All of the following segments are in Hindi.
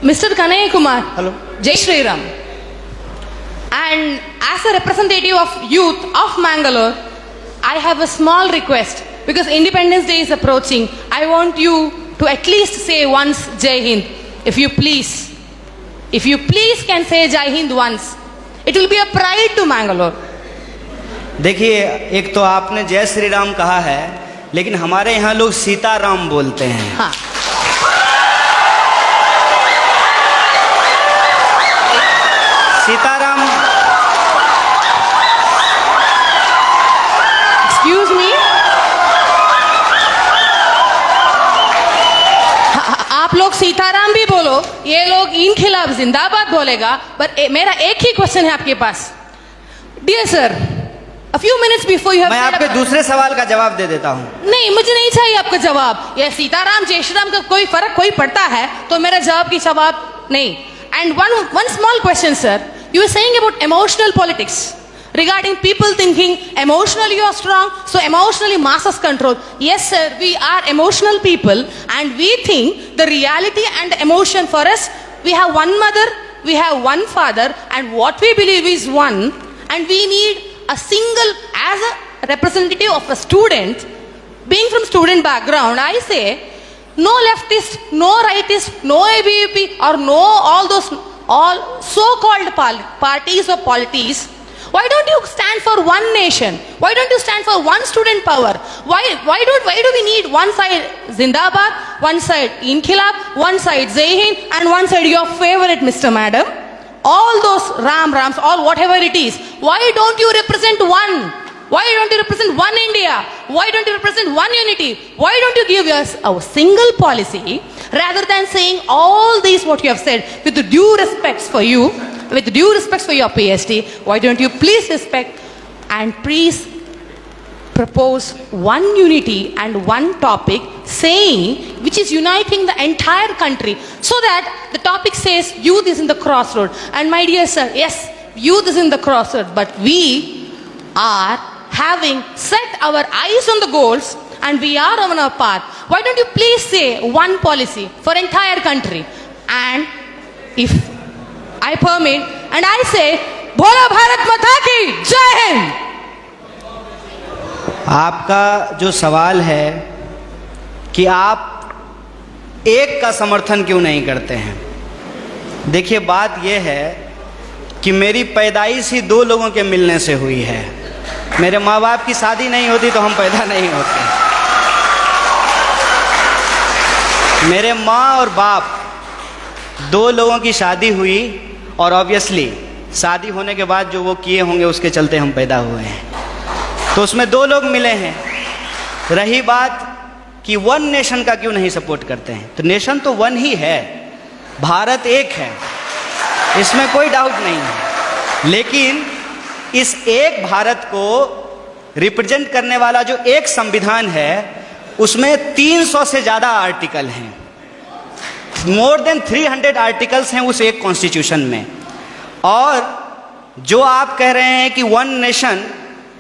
Mr. Kanaya Kumar. Hello. Jai Shri Ram. And as a representative of youth of Mangalore, I have a small request because Independence Day is approaching. I want you to at least say once Jai Hind, if you please. If you please can say Jai Hind once, it will be a pride to Mangalore. देखिए, एक तो आपने जय श्री राम कहा है, लेकिन हमारे यहाँ लोग सीताराम बोलते हैं। हाँ। सीताराम। एक्सक्यूज मी, आप लोग सीताराम भी बोलो, ये लोग इनखिलाफ जिंदाबाद बोलेगा। बट मेरा एक ही क्वेश्चन है आपके पास। Dear sir, a few minutes before you have मैं आपके दूसरे सवाल का जवाब दे देता हूँ। नहीं, मुझे नहीं चाहिए आपका जवाब। ये सीताराम जय श्री राम का कोई फर्क कोई पड़ता है तो मेरा जवाब की जवाब नहीं। And one small question, sir. You were saying about emotional politics regarding people thinking emotionally you are strong, so emotionally masses control. Yes, sir, we are emotional people, and we think the reality and emotion for us, we have one mother, we have one father, and what we believe is one, and we need a single, as a representative of a student, being from student background, I say, no leftist, no rightist, no ABVP, or no all so-called parties or polities. Why don't you stand for one nation? Why don't you stand for one student power? Why do we need one side Zindabad, one side Inkhilab, one side Jai Hind, and one side your favorite Mr. Madam? All those Rams, all whatever it is. Why don't you represent one? Why don't you represent one India? Why don't you represent one unity? Why don't you give us a single policy rather than saying all these what you have said with due respects for you, with due respects for your PhD? Why don't you please respect and please propose one unity and one topic saying which is uniting the entire country, so that the topic says youth is in the crossroad. And my dear sir, yes, youth is in the crossroad, but we are having set our eyes on the goals and we are on our path. Why don't you please say one policy for entire country? And if I permit, and I say, बोलो भारत माता की जय हिंद। आपका जो सवाल है कि आप एक का समर्थन क्यों नहीं करते हैं, देखिए बात यह है कि मेरी पैदाइश ही दो लोगों के मिलने से हुई है। मेरे माँ बाप की शादी नहीं होती तो हम पैदा नहीं होते। मेरे माँ और बाप दो लोगों की शादी हुई और ऑब्वियसली शादी होने के बाद जो वो किए होंगे उसके चलते हम पैदा हुए हैं, तो उसमें दो लोग मिले हैं। रही बात कि वन नेशन का क्यों नहीं सपोर्ट करते हैं, तो नेशन तो वन ही है, भारत एक है, इसमें कोई डाउट नहीं है। लेकिन इस एक भारत को रिप्रेजेंट करने वाला जो एक संविधान है उसमें 300 से ज़्यादा आर्टिकल हैं, मोर देन 300 आर्टिकल्स हैं उस एक कॉन्स्टिट्यूशन में। और जो आप कह रहे हैं कि वन नेशन,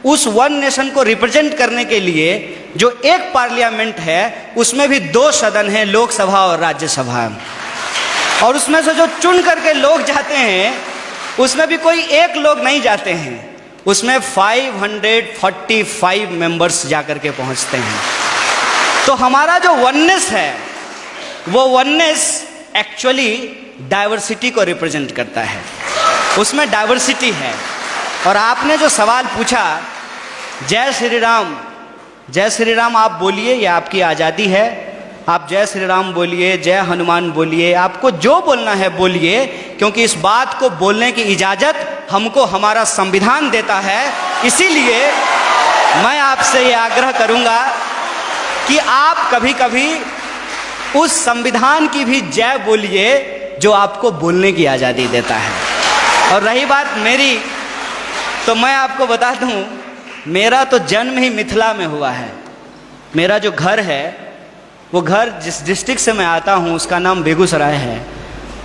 उस वन नेशन को रिप्रेजेंट करने के लिए जो एक पार्लियामेंट है उसमें भी दो सदन हैं, लोकसभा और राज्यसभा, और उसमें से जो चुन करके लोग जाते हैं उसमें भी कोई एक लोग नहीं जाते हैं, उसमें 545 मेंबर्स जाकर के पहुंचते हैं। तो हमारा जो वननेस है वो वननेस एक्चुअली डाइवर्सिटी को रिप्रेजेंट करता है, उसमें डाइवर्सिटी है। और आपने जो सवाल पूछा जय श्री राम, जय श्री राम आप बोलिए, ये आपकी आज़ादी है, आप जय श्री राम बोलिए, जय हनुमान बोलिए, आपको जो बोलना है बोलिए, क्योंकि इस बात को बोलने की इजाज़त हमको हमारा संविधान देता है। इसीलिए मैं आपसे ये आग्रह करूँगा कि आप कभी कभी उस संविधान की भी जय बोलिए जो आपको बोलने की आज़ादी देता है। और रही बात मेरी, तो मैं आपको बता दूँ, मेरा तो जन्म ही मिथिला में हुआ है। मेरा जो घर है वो घर जिस डिस्ट्रिक्ट से मैं आता हूँ उसका नाम बेगूसराय है,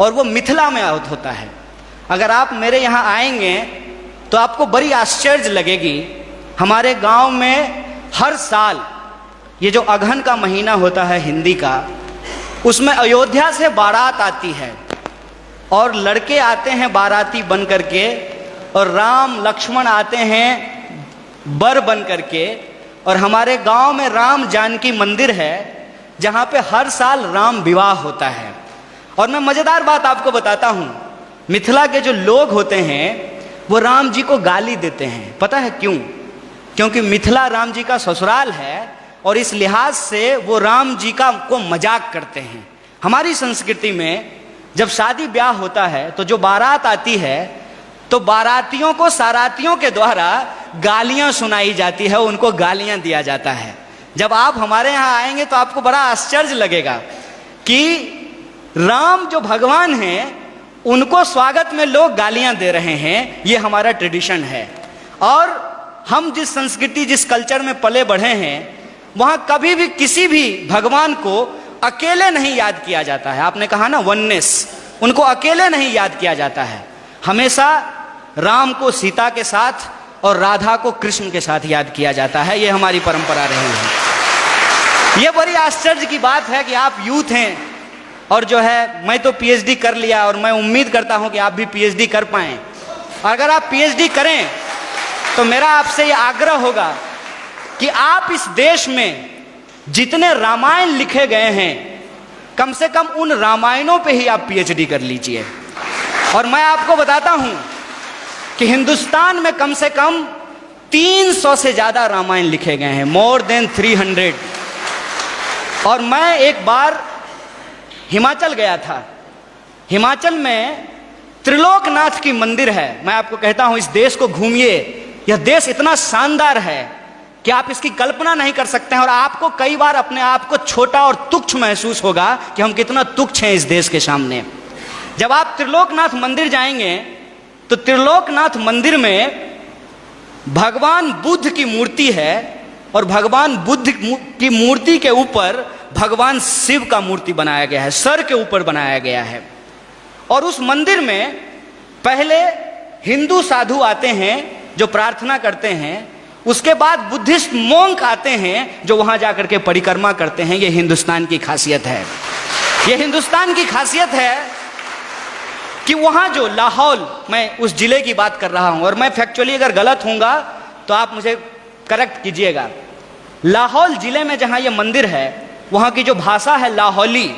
और वो मिथिला में होता है। अगर आप मेरे यहाँ आएंगे तो आपको बड़ी आश्चर्य लगेगी। हमारे गांव में हर साल ये जो अगहन का महीना होता है हिंदी का, उसमें अयोध्या से बारात आती है और लड़के आते हैं बाराती बन करके, और राम लक्ष्मण आते हैं बर बन करके। और हमारे गांव में राम जानकी मंदिर है जहां पे हर साल राम विवाह होता है। और मैं मजेदार बात आपको बताता हूं, मिथिला के जो लोग होते हैं वो राम जी को गाली देते हैं। पता है क्यों? क्योंकि मिथिला राम जी का ससुराल है और इस लिहाज से वो राम जी को मजाक करते हैं। हमारी संस्कृति में जब शादी ब्याह होता है तो जो बारात आती है तो बारातियों को सारातियों के द्वारा गालियां सुनाई जाती है, उनको गालियां दिया जाता है। जब आप हमारे यहाँ आएंगे तो आपको बड़ा आश्चर्य लगेगा कि राम जो भगवान हैं उनको स्वागत में लोग गालियां दे रहे हैं। ये हमारा ट्रेडिशन है। और हम जिस संस्कृति जिस कल्चर में पले बढ़े हैं वहां कभी भी किसी भी भगवान को अकेले नहीं याद किया जाता है। आपने कहा ना वननेस, उनको अकेले नहीं याद किया जाता है। हमेशा राम को सीता के साथ और राधा को कृष्ण के साथ याद किया जाता है। ये हमारी परंपरा रही है। ये बड़ी आश्चर्य की बात है कि आप यूथ हैं और जो है मैं तो पीएचडी कर लिया और मैं उम्मीद करता हूं कि आप भी पीएचडी कर पाएं। और अगर आप पीएचडी करें तो मेरा आपसे ये आग्रह होगा कि आप इस देश में जितने रामायण लिखे गए हैं कम से कम उन रामायणों पे ही आप पीएचडी कर लीजिए। और मैं आपको बताता हूं कि हिंदुस्तान में कम से कम 300 से ज्यादा रामायण लिखे गए हैं, मोर देन 300। और मैं एक बार हिमाचल गया था। हिमाचल में त्रिलोकनाथ की मंदिर है। मैं आपको कहता हूं इस देश को घूमिए। यह देश इतना शानदार है कि आप इसकी कल्पना नहीं कर सकते हैं। और आपको कई बार अपने आप को छोटा और तुच्छ महसूस होगा कि हम कितना तुच्छ हैं इस देश के सामने। जब आप त्रिलोकनाथ मंदिर जाएंगे तो त्रिलोकनाथ मंदिर में भगवान बुद्ध की मूर्ति है और भगवान बुद्ध की मूर्ति के ऊपर भगवान शिव का मूर्ति बनाया गया है, सर के ऊपर बनाया गया है। और उस मंदिर में पहले हिंदू साधु आते हैं जो प्रार्थना करते हैं, उसके बाद बुद्धिस्ट मोंक आते हैं जो वहां जाकर के परिक्रमा करते हैं। यह हिंदुस्तान की खासियत है। यह हिंदुस्तान की खासियत है कि वहां जो लाहौल, मैं उस जिले की बात कर रहा हूं और मैं फैक्चुअली अगर गलत होऊंगा तो आप मुझे करेक्ट कीजिएगा। लाहौल जिले में जहां यह मंदिर है वहां की जो भाषा है लाहौली,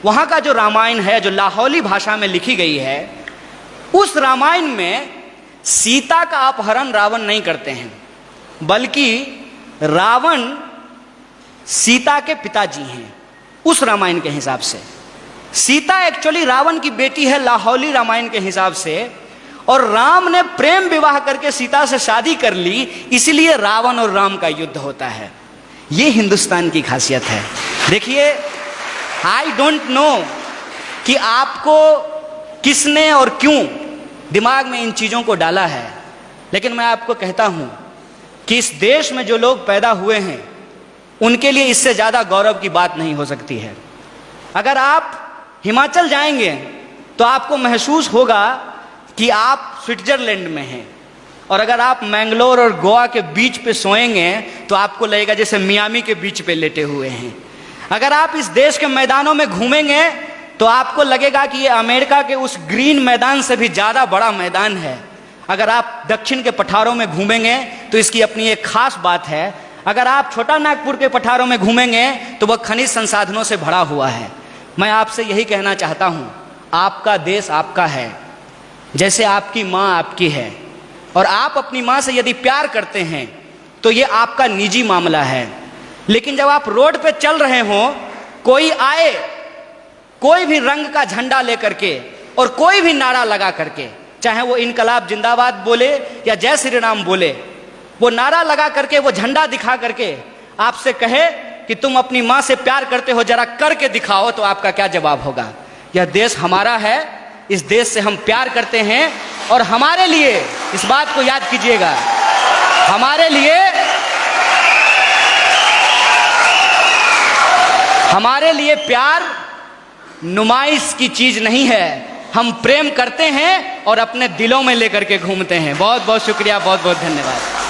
वहां का जो रामायण है जो लाहौली भाषा में लिखी गई है, उस रामायण में सीता का अपहरण रावण नहीं करते हैं, बल्कि रावण सीता के पिताजी हैं। उस रामायण के हिसाब से सीता एक्चुअली रावण की बेटी है लाहौली रामायण के हिसाब से। और राम ने प्रेम विवाह करके सीता से शादी कर ली, इसलिए रावण और राम का युद्ध होता है। ये हिंदुस्तान की खासियत है। देखिए, आई डोंट नो कि आपको किसने और क्यों दिमाग में इन चीजों को डाला है, लेकिन मैं आपको कहता हूं कि इस देश में जो लोग पैदा हुए हैं उनके लिए इससे ज्यादा गौरव की बात नहीं हो सकती है। अगर आप हिमाचल जाएंगे तो आपको महसूस होगा कि आप स्विट्जरलैंड में हैं। और अगर आप मैंगलोर और गोवा के बीच पे सोएंगे तो आपको लगेगा जैसे मियामी के बीच पे लेटे हुए हैं। अगर आप इस देश के मैदानों में घूमेंगे तो आपको लगेगा कि ये अमेरिका के उस ग्रीन मैदान से भी ज्यादा बड़ा मैदान है। अगर आप दक्षिण के पठारों में घूमेंगे तो इसकी अपनी एक खास बात है। अगर आप छोटा नागपुर के पठारों में घूमेंगे तो वह खनिज संसाधनों से भरा हुआ है। मैं आपसे यही कहना चाहता हूं, आपका देश आपका है, जैसे आपकी माँ आपकी है। और आप अपनी माँ से यदि प्यार करते हैं तो ये आपका निजी मामला है। लेकिन जब आप रोड पे चल रहे हो, कोई आए कोई भी रंग का झंडा लेकर के और कोई भी नारा लगा करके, चाहे वो इनकलाब जिंदाबाद बोले या जय श्री राम बोले, वो नारा लगा करके वो झंडा दिखा करके आपसे कहे कि तुम अपनी माँ से प्यार करते हो, जरा करके दिखाओ, तो आपका क्या जवाब होगा? यह देश हमारा है, इस देश से हम प्यार करते हैं। और हमारे लिए इस बात को याद कीजिएगा, हमारे लिए प्यार नुमाइश की चीज नहीं है। हम प्रेम करते हैं और अपने दिलों में लेकर के घूमते हैं। बहुत बहुत शुक्रिया, बहुत बहुत धन्यवाद।